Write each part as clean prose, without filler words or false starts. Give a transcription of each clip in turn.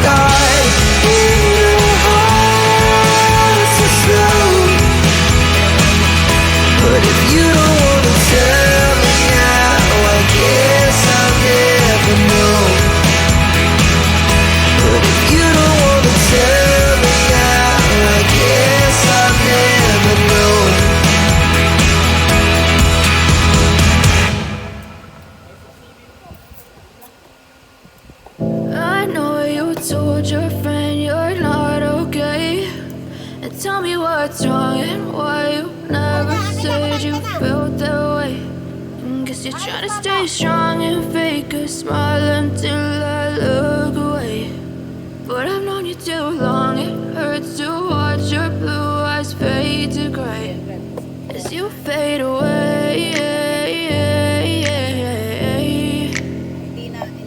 die in your heart so slow. But if you don't wanna tell me now, I guess I'll never know. But if you don't wanna tell me now, I guess I'll never know. I know you told your friend you're not okay, and tell me what's wrong and why you never said you felt that way. Guess you're trying to stay strong and fake a smile until I look away. But I've known you too long, it hurts to watch your blue eyes fade to gray as you fade away.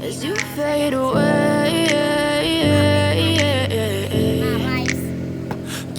As you fade away.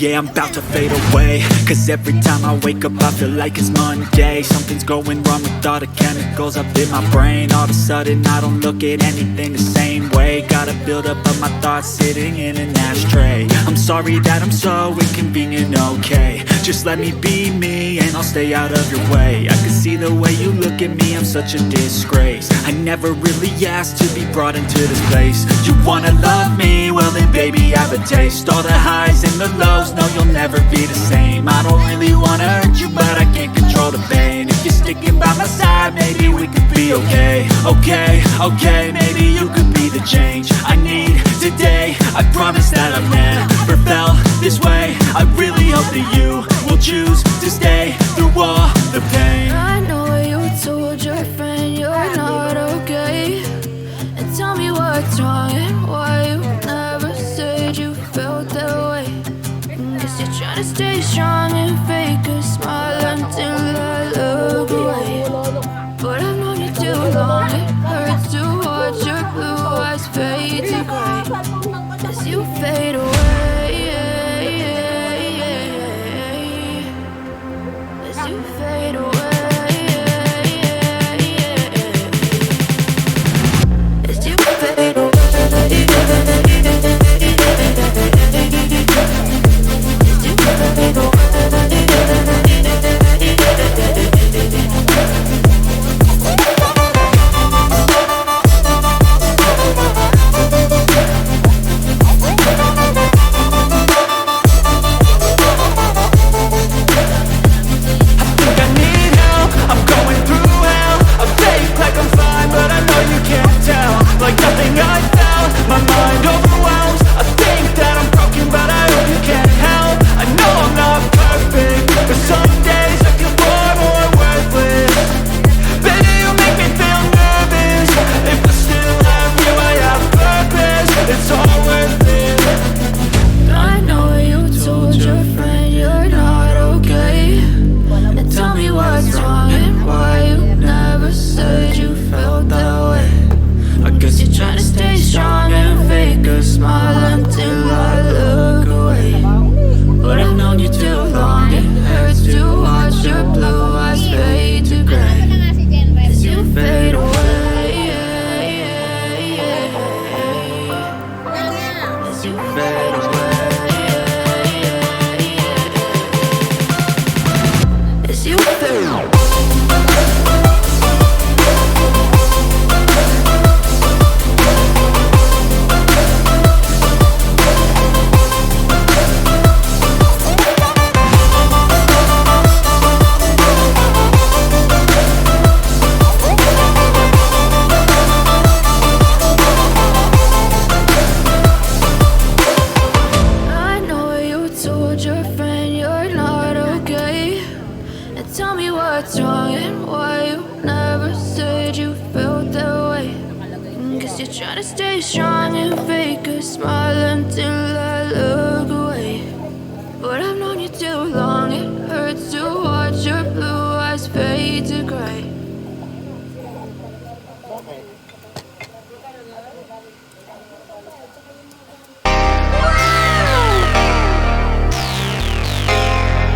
Yeah, I'm about to fade away, 'cause every time I wake up I feel like it's Monday. Something's going wrong with all the chemicals up in my brain. All of a sudden I don't look at anything the same way. Gotta build up of my thoughts sitting in an ashtray. I'm sorry that I'm so inconvenient, okay. Just let me be me and I'll stay out of your way. I can see the way you look at me, I'm such a disgrace. I never really asked to be brought into this place. You wanna love me? Well then baby have a taste. All the highs and the lows, no you'll never be the same. I don't really wanna hurt you but I can't control the pain. If you're sticking by my side, maybe we could be okay. Okay, maybe you could be the change I need today. I promise that I've never felt this way. I really hope that you will choose to stay through all the pain. I know you told your friend you're not okay, and tell me what's wrong and why you never said you felt that way. Guess you're trying to stay strong and fake a smile until I look away. But I've known you too long, it hurts to watch your blue eyes fade to gray as you fade away. As you fade away. As you fade away. Fade to gray